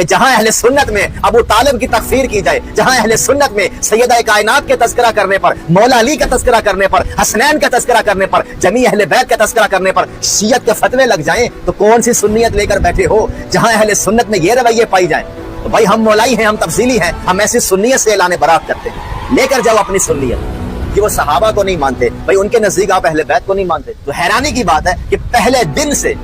کہ جہاں اہل سنت میں ابو طالب کی تکفیر کی جائے، جہاں اہل سنت میں سیدہ کائنات کے تذکرہ کرنے پر، مولا علی کا تذکرہ کرنے پر، حسنین کا تذکرہ کرنے پر، جمیع اہل بیت کا تذکرہ کرنے پر شیعت کے فتوے لگ جائیں تو کون سی سنیت لے کر بیٹھے ہو؟ جہاں اہل سنت میں یہ رویے پائی جائیں تو بھائی ہم مولائی ہیں، ہم تفصیلی ہیں، ہم ایسی سنیت سے اعلان برات کرتے ہیں۔ لے کر جاؤ اپنی سنیت کہ وہ صحابہ کو نہیں مانتے، بھائی ان کے نزدیک آپ اہل بیت کو نہیں مانتے۔ تو حیرانی کی بات ہے کہ پہلے دن سے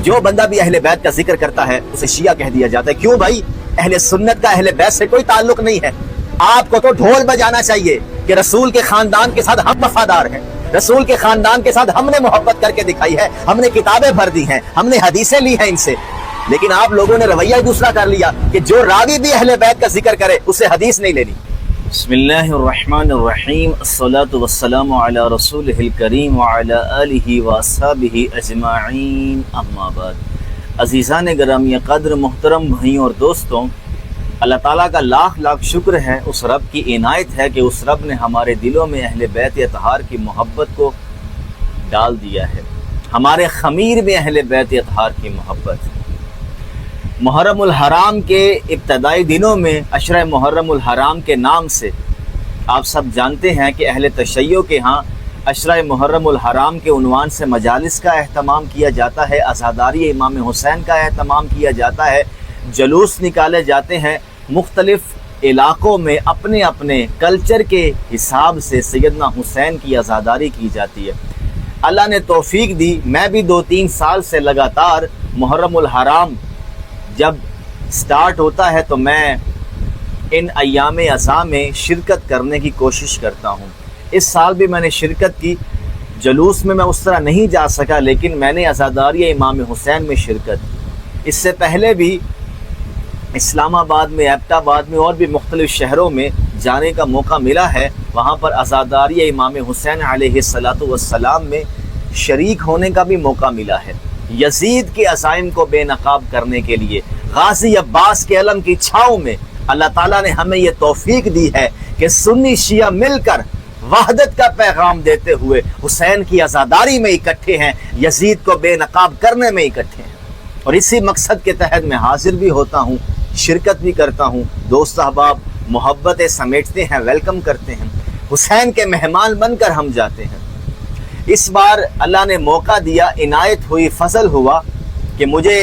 جو بندہ بھی اہل بیت کا ذکر کرتا ہے اسے شیعہ کہہ دیا جاتا ہے۔ کیوں بھائی؟ اہل سنت کا اہل بیت سے کوئی تعلق نہیں ہے۔ آپ کو تو ڈھول بجانا چاہیے کہ رسول کے خاندان کے ساتھ ہم وفادار ہیں، رسول کے خاندان کے ساتھ ہم نے محبت کر کے دکھائی ہے، ہم نے کتابیں بھر دی ہیں، ہم نے حدیثیں لی ہیں ان سے۔ لیکن آپ لوگوں نے رویہ دوسرا کر لیا کہ جو راوی بھی اہل بیت کا ذکر کرے اسے حدیث نہیں لینی۔ بسم اللہ الرحمن الرحیم، الصلاۃ والسلام علی رسولہ الکریم وعلی آلہ واصحابہ اجمعین، اما بعد۔ عزیزان گرامی قدر، محترم بھائیوں اور دوستوں، اللہ تعالیٰ کا لاکھ لاکھ شکر ہے، اس رب کی عنایت ہے کہ اس رب نے ہمارے دلوں میں اہل بیت اطہار کی محبت کو ڈال دیا ہے، ہمارے خمیر میں اہل بیت اطہار کی محبت۔ محرم الحرام کے ابتدائی دنوں میں عشرہ محرم الحرام کے نام سے آپ سب جانتے ہیں کہ اہل تشیع کے ہاں عشرہ محرم الحرام کے عنوان سے مجالس کا اہتمام کیا جاتا ہے، عزاداری امام حسین کا اہتمام کیا جاتا ہے، جلوس نکالے جاتے ہیں، مختلف علاقوں میں اپنے اپنے کلچر کے حساب سے سیدنا حسین کی عزاداری کی جاتی ہے۔ اللہ نے توفیق دی، میں بھی 2-3 سال سے لگاتار محرم الحرام جب سٹارٹ ہوتا ہے تو میں ان ایام عزا میں شرکت کرنے کی کوشش کرتا ہوں۔ اس سال بھی میں نے شرکت کی، جلوس میں اس طرح نہیں جا سکا لیکن میں نے عزاداری امام حسین میں شرکت کی۔ اس سے پہلے بھی اسلام آباد میں، ایبٹ آباد میں اور بھی مختلف شہروں میں جانے کا موقع ملا ہے، وہاں پر عزاداری امام حسین علیہ السلام میں شریک ہونے کا بھی موقع ملا ہے۔ یزید کے عزائم کو بے نقاب کرنے کے لیے غازی عباس کے علم کی چھاؤں میں اللہ تعالیٰ نے ہمیں یہ توفیق دی ہے کہ سنی شیعہ مل کر وحدت کا پیغام دیتے ہوئے حسین کی عزاداری میں اکٹھے ہیں، یزید کو بے نقاب کرنے میں اکٹھے ہیں، اور اسی مقصد کے تحت میں حاضر بھی ہوتا ہوں، شرکت بھی کرتا ہوں۔ دوست احباب محبتیں سمیٹتے ہیں، ویلکم کرتے ہیں، حسین کے مہمان بن کر ہم جاتے ہیں۔ اس بار اللہ نے موقع دیا، عنایت ہوئی، فضل ہوا کہ مجھے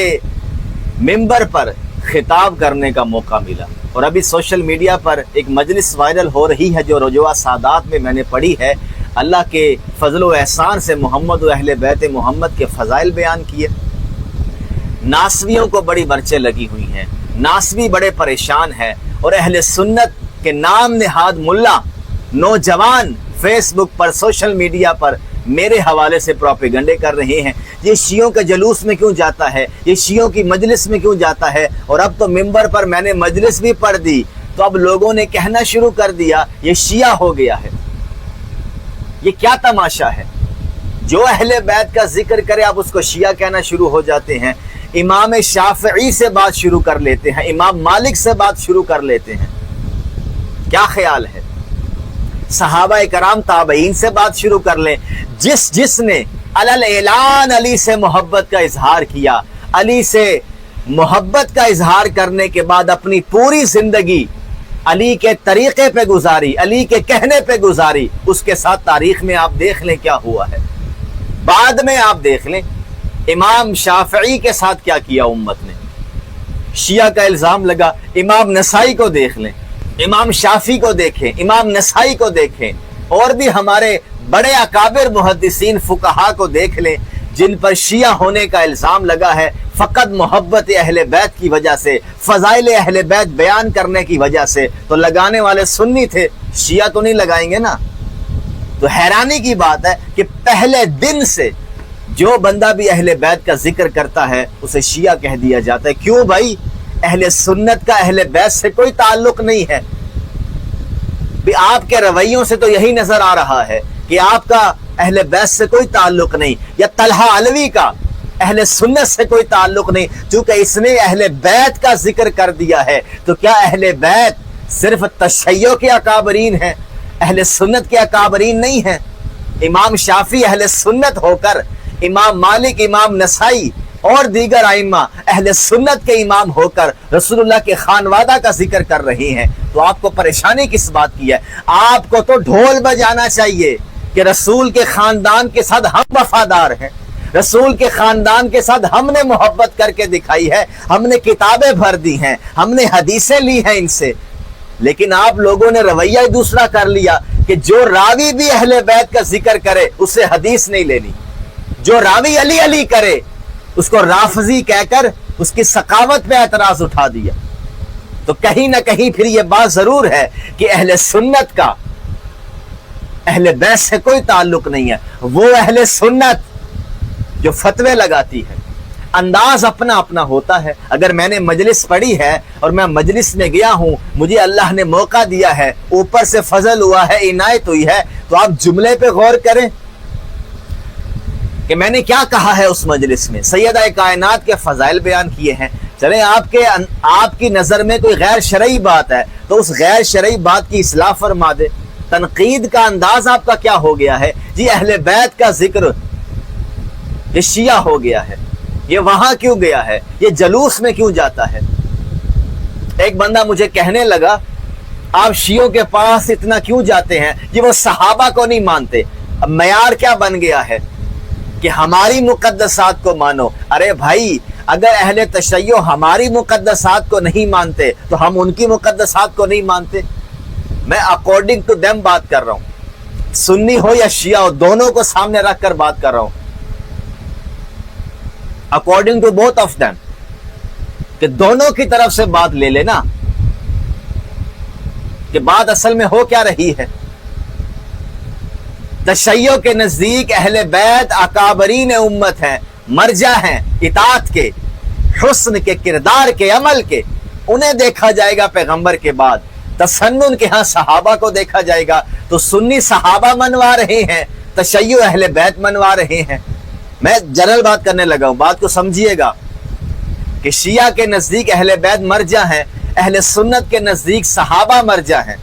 ممبر پر خطاب کرنے کا موقع ملا، اور ابھی سوشل میڈیا پر ایک مجلس وائرل ہو رہی ہے جو رجوع سادات میں نے پڑھی ہے۔ اللہ کے فضل و احسان سے محمد و اہل بیت محمد کے فضائل بیان کیے۔ ناسویوں کو بڑی برچیں لگی ہوئی ہیں، ناسوی بڑے پریشان ہیں، اور اہل سنت کے نام نہاد ملا نوجوان فیس بک پر، سوشل میڈیا پر میرے حوالے سے پروپیگنڈے کر رہے ہیں، یہ شیعوں کے جلوس میں کیوں جاتا ہے، یہ شیعوں کی مجلس میں کیوں جاتا ہے، اور اب تو ممبر پر میں نے مجلس بھی پڑھ دی تو اب لوگوں نے کہنا شروع کر دیا یہ شیعہ ہو گیا ہے۔ یہ کیا تماشا ہے؟ جو اہل بیت کا ذکر کرے آپ اس کو شیعہ کہنا شروع ہو جاتے ہیں، امام شافعی سے بات شروع کر لیتے ہیں، امام مالک سے بات شروع کر لیتے ہیں۔ کیا خیال ہے؟ صحابہ کرام تابعین سے بات شروع کر لیں، جس نے علل اعلان علی سے محبت کا اظہار کیا، علی سے محبت کا اظہار کرنے کے بعد اپنی پوری زندگی علی کے طریقے پہ گزاری، علی کے کہنے پہ گزاری، اس کے ساتھ تاریخ میں آپ دیکھ لیں کیا ہوا ہے۔ بعد میں آپ دیکھ لیں امام شافعی کے ساتھ کیا کیا امت نے۔ شیعہ کا الزام لگا، امام نسائی کو دیکھ لیں، امام شافعی کو دیکھیں، امام نسائی کو دیکھیں، اور بھی ہمارے بڑے اکابر محدثین فقہا کو دیکھ لیں جن پر شیعہ ہونے کا الزام لگا ہے فقط محبت اہل بیت کی وجہ سے، فضائل اہل بیت بیان کرنے کی وجہ سے۔ تو لگانے والے سنی تھے، شیعہ تو نہیں لگائیں گے نا۔ تو حیرانی کی بات ہے کہ پہلے دن سے جو بندہ بھی اہل بیت کا ذکر کرتا ہے اسے شیعہ کہہ دیا جاتا ہے۔ کیوں بھائی؟ اہل سنت کا اہل بیت سے کوئی تعلق نہیں ہے۔ آپ کے رویوں سے تو یہی نظر آ رہا ہے کہ آپ کا اہل بیت سے کوئی تعلق نہیں، یا طلحہ علوی کا اہل سنت سے کوئی تعلق نہیں، چونکہ اس نے اہل بیت کا ذکر کر دیا ہے۔ تو کیا اہل بیت صرف تشیع کے اکابرین ہیں، اہل سنت کے اکابرین نہیں ہیں؟ امام شافعی اہل سنت ہو کر امام مالک، امام نسائی اور دیگر آئمہ اہل سنت کے امام ہو کر رسول کے خانوادہ کا ذکر کر رہی ہیں، تو آپ کو پریشانی کس بات کی ہے؟ آپ کو تو ڈھول بجانا چاہیے کہ رسول کے خاندان کے ساتھ ہم وفادار ہیں، رسول کے خاندان کے ساتھ ہم نے محبت کر کے دکھائی ہے، ہم نے کتابیں بھر دی ہیں، ہم نے حدیثیں لی ہیں ان سے۔ لیکن آپ لوگوں نے رویہ ہی دوسرا کر لیا کہ جو راوی بھی اہل بیت کا ذکر کرے اس سے حدیث نہیں لینی، جو راوی علی علی کرے اس کو رافضی کہہ کر اس کی ثقافت پہ اعتراض اٹھا دیا۔ تو کہیں نہ کہیں پھر یہ بات ضرور ہے کہ اہل سنت کا اہل بیت سے کوئی تعلق نہیں ہے، وہ اہل سنت جو فتوے لگاتی ہے، انداز اپنا اپنا ہوتا ہے۔ اگر میں نے مجلس پڑھی ہے اور میں مجلس میں گیا ہوں، مجھے اللہ نے موقع دیا ہے، اوپر سے فضل ہوا ہے، عنایت ہوئی ہے، تو آپ جملے پہ غور کریں کہ میں نے کیا کہا ہے اس مجلس میں، سیدہ کائنات کے فضائل بیان کیے ہیں۔ چلیں آپ کی نظر میں کوئی غیر شرعی بات ہے تو اس غیر شرعی بات کی اصلاح فرما دے۔ تنقید کا انداز آپ کا کیا ہو گیا ہے؟ جی اہل بیت کا ذکر یہ شیعہ ہو گیا ہے، یہ وہاں کیوں گیا ہے، یہ جلوس میں کیوں جاتا ہے۔ ایک بندہ مجھے کہنے لگا آپ شیعوں کے پاس اتنا کیوں جاتے ہیں؟ جی وہ صحابہ کو نہیں مانتے۔ اب معیار کیا بن گیا ہے کہ ہماری مقدسات کو مانو۔ ارے بھائی، اگر اہل تشیع ہماری مقدسات کو نہیں مانتے تو ہم ان کی مقدسات کو نہیں مانتے۔ میں اکارڈنگ ٹو دیم بات کر رہا ہوں، سنی ہو یا شیعہ ہو، دونوں کو سامنے رکھ کر بات کر رہا ہوں، according to both of them, کہ دونوں کی طرف سے بات لے لینا کہ بات اصل میں ہو کیا رہی ہے۔ تشیع کے نزدیک اہل بیت اکابرین امت ہیں، مرجع ہیں اطاعت کے، حسن کے، کردار کے، عمل کے، انہیں دیکھا جائے گا پیغمبر کے بعد۔ تسنن کے ہاں صحابہ کو دیکھا جائے گا، تو سنی صحابہ منوا رہے ہیں، تشیع اہل بیت منوا رہے ہیں۔ میں جنرل بات کرنے لگا ہوں، بات کو سمجھیے گا کہ شیعہ کے نزدیک اہل بیت مرجع ہیں، اہل سنت کے نزدیک صحابہ مرجع ہیں،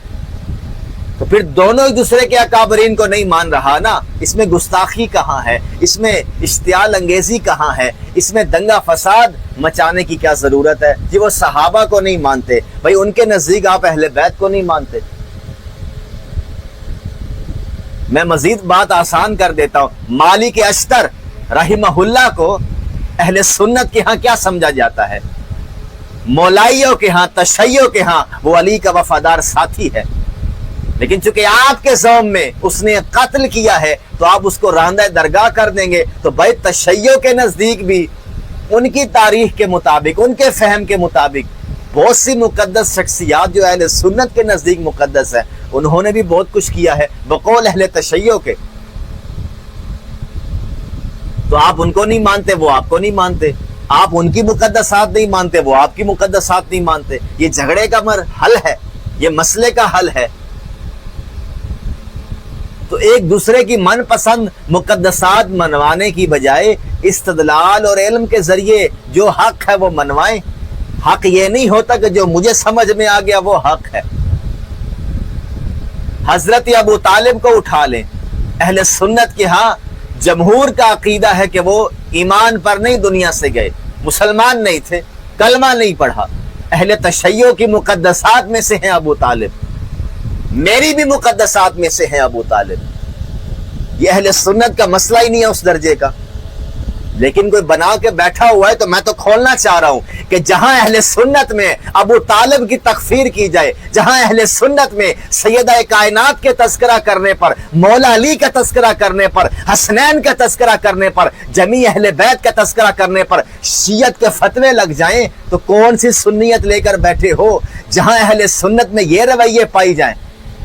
تو پھر دونوں ایک دوسرے کے اکابرین کو نہیں مان رہا نا۔ اس میں گستاخی کہاں ہے، اس میں اشتعال انگیزی کہاں ہے، اس میں دنگا فساد مچانے کی کیا ضرورت ہے؟ جی وہ صحابہ کو نہیں مانتے، بھائی ان کے نزدیک آپ اہل بیت کو نہیں مانتے۔ میں مزید بات آسان کر دیتا ہوں، مالک اشتر رحمہ اللہ کو اہل سنت کے ہاں کیا سمجھا جاتا ہے؟ مولائیوں کے ہاں، تشیع کے ہاں وہ علی کا وفادار ساتھی ہے، لیکن چونکہ آپ کے زوم میں اس نے قتل کیا ہے تو آپ اس کو راندہ درگاہ کر دیں گے۔ تو بھائی تشیع کے نزدیک بھی ان کی تاریخ کے مطابق، ان کے فہم کے مطابق بہت سی مقدس شخصیات جو اہل سنت کے نزدیک مقدس ہے، انہوں نے بھی بہت کچھ کیا ہے بقول اہل تشیع کے۔ تو آپ ان کو نہیں مانتے، وہ آپ کو نہیں مانتے، آپ ان کی مقدسات نہیں مانتے، وہ آپ کی مقدسات نہیں مانتے۔ یہ جھگڑے کا حل ہے، یہ مسئلے کا حل ہے۔ تو ایک دوسرے کی من پسند مقدسات منوانے کی بجائے استدلال اور علم کے ذریعے جو حق ہے وہ منوائیں۔ حق یہ نہیں ہوتا کہ جو مجھے سمجھ میں آ گیا وہ حق ہے۔ حضرت ابو طالب کو اٹھا لیں، اہل سنت کے ہاں جمہور کا عقیدہ ہے کہ وہ ایمان پر نہیں دنیا سے گئے، مسلمان نہیں تھے، کلمہ نہیں پڑھا۔ اہل تشیع کی مقدسات میں سے ہیں ابو طالب، میری بھی مقدسات میں سے ہیں ابو طالب۔ یہ اہل سنت کا مسئلہ ہی نہیں ہے اس درجے کا، لیکن کوئی بنا کے بیٹھا ہوا ہے تو میں تو کھولنا چاہ رہا ہوں کہ جہاں اہل سنت میں ابو طالب کی تکفیر کی جائے، جہاں اہل سنت میں سیدہ کائنات کے تذکرہ کرنے پر، مولا علی کا تذکرہ کرنے پر، حسنین کا تذکرہ کرنے پر، جمیع اہل بیت کا تذکرہ کرنے پر شیعت کے فتوے لگ جائیں تو کون سی سنیت لے کر بیٹھے ہو؟ جہاں اہل سنت میں یہ رویے پائی جائیں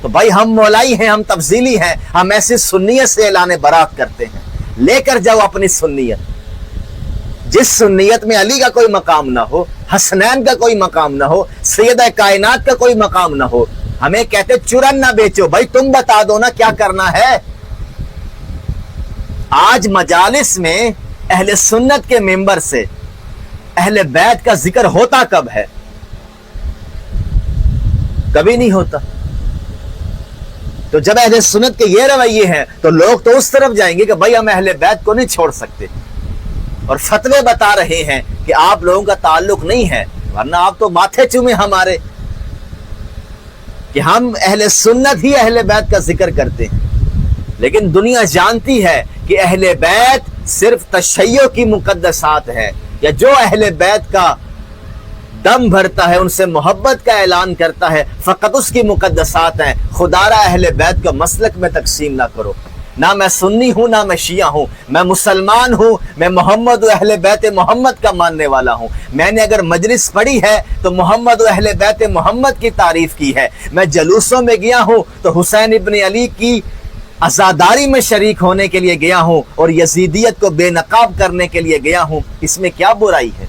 تو بھائی ہم مولائی ہیں، ہم تفضیلی ہیں، ہم ایسی سنیت سے اعلان برات کرتے ہیں۔ لے کر جاؤ اپنی سنیت، جس سنیت میں علی کا کوئی مقام نہ ہو، حسنین کا کوئی مقام نہ ہو، سیدہ کائنات کا کوئی مقام نہ ہو۔ ہمیں کہتے چرن نہ بیچو، بھائی تم بتا دو نا کیا کرنا ہے۔ آج مجالس میں اہل سنت کے ممبر سے اہل بیت کا ذکر ہوتا کب ہے؟ کبھی نہیں ہوتا۔ تو جب اہل سنت کے یہ رویے ہیں تو لوگ تو اس طرف جائیں گے کہ بھائی ہم اہل بیت کو نہیں چھوڑ سکتے، اور فتوے بتا رہے ہیں کہ آپ لوگوں کا تعلق نہیں ہے، ورنہ آپ تو ماتھے چومے ہمارے کہ ہم اہل سنت ہی اہل بیت کا ذکر کرتے ہیں۔ لیکن دنیا جانتی ہے کہ اہل بیت صرف تشیع کی مقدسات ہے، یا جو اہل بیت کا دم بھرتا ہے، ان سے محبت کا اعلان کرتا ہے، فقط اس کی مقدسات ہیں۔ خدا را اہل بیت کا مسلک میں تقسیم نہ کرو، نہ میں سنی ہوں نہ میں شیعہ ہوں، میں مسلمان ہوں، میں محمد و اہل بیت محمد کا ماننے والا ہوں۔ میں نے اگر مجلس پڑھی ہے تو محمد و اہل بیت محمد کی تعریف کی ہے، میں جلوسوں میں گیا ہوں تو حسین ابن علی کی عزاداری میں شریک ہونے کے لیے گیا ہوں اور یزیدیت کو بے نقاب کرنے کے لیے گیا ہوں۔ اس میں کیا برائی ہے؟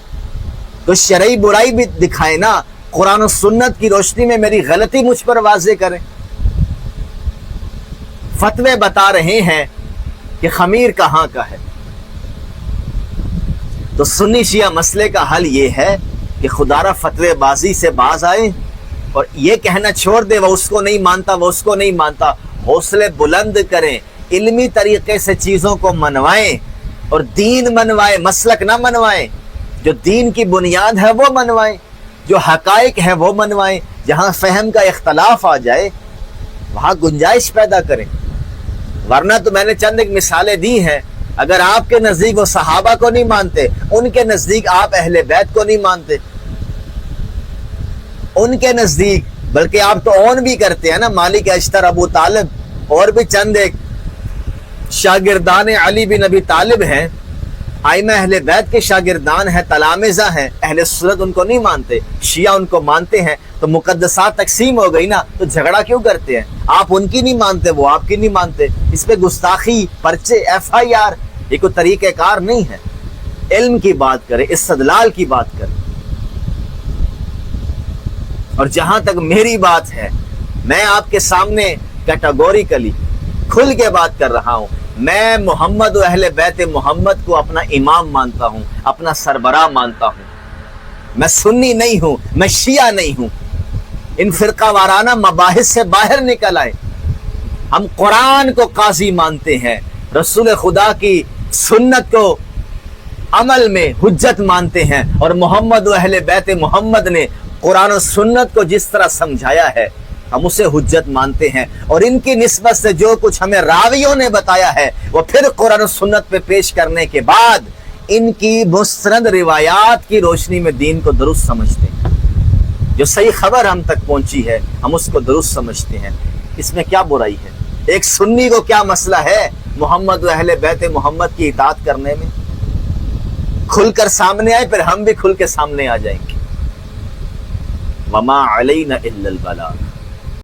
تو شرعی برائی بھی دکھائے نا، قرآن و سنت کی روشنی میں میری غلطی مجھ پر واضح کریں۔ فتوے بتا رہے ہیں کہ خمیر کہاں کا ہے، تو سنی شیعہ مسئلے کا حل یہ ہے کہ خدا را فتوے بازی سے باز آئے اور یہ کہنا چھوڑ دے وہ اس کو نہیں مانتا، وہ اس کو نہیں مانتا۔ حوصلے بلند کریں، علمی طریقے سے چیزوں کو منوائیں اور دین منوائیں، مسلک نہ منوائیں۔ جو دین کی بنیاد ہے وہ منوائیں، جو حقائق ہے وہ منوائیں۔ جہاں فہم کا اختلاف آ جائے وہاں گنجائش پیدا کریں، ورنہ تو میں نے چند ایک مثالیں دی ہیں۔ اگر آپ کے نزدیک وہ صحابہ کو نہیں مانتے، ان کے نزدیک آپ اہل بیت کو نہیں مانتے، ان کے نزدیک بلکہ آپ تو اون بھی کرتے ہیں نا، مالک اشتر، ابو طالب اور بھی چند ایک شاگردان علی بن ابی طالب ہیں، ائمہ اہل بیت کے شاگردان ہیں، تلامذہ ہیں، اہل سنت ان کو نہیں مانتے، شیعہ ان کو مانتے ہیں، تو مقدسات تقسیم ہو گئی نا، تو جھگڑا کیوں کرتے ہیں؟ آپ ان کی نہیں مانتے، وہ آپ کی نہیں مانتے، اس پہ گستاخی، پرچے، FIR، یہ کوئی طریقہ کار نہیں ہے۔ علم کی بات کریں، استدلال کی بات کریں۔ اور جہاں تک میری بات ہے، میں آپ کے سامنے کیٹاگوریکلی کھل کے بات کر رہا ہوں، میں محمد و اہل بیت محمد کو اپنا امام مانتا ہوں، اپنا سربراہ مانتا ہوں۔ میں سنی نہیں ہوں، میں شیعہ نہیں ہوں۔ ان فرقہ وارانہ مباحث سے باہر نکل آئے۔ ہم قرآن کو قاضی مانتے ہیں، رسول خدا کی سنت کو عمل میں حجت مانتے ہیں، اور محمد و اہل بیت محمد نے قرآن و سنت کو جس طرح سمجھایا ہے ہم اسے حجت مانتے ہیں، اور ان کی نسبت سے جو کچھ ہمیں راویوں نے بتایا ہے وہ پھر قرآن و سنت پہ پیش کرنے کے بعد ان کی مستند روایات کی روشنی میں دین کو درست سمجھتے ہیں۔ جو صحیح خبر ہم تک پہنچی ہے ہم اس کو درست سمجھتے ہیں۔ اس میں کیا برائی ہے؟ ایک سنی کو کیا مسئلہ ہے محمد و اہل بیت محمد کی اطاعت کرنے میں؟ کھل کر سامنے آئے، پھر ہم بھی کھل کے سامنے آ جائیں گے۔ وما علینا الا البلاغ۔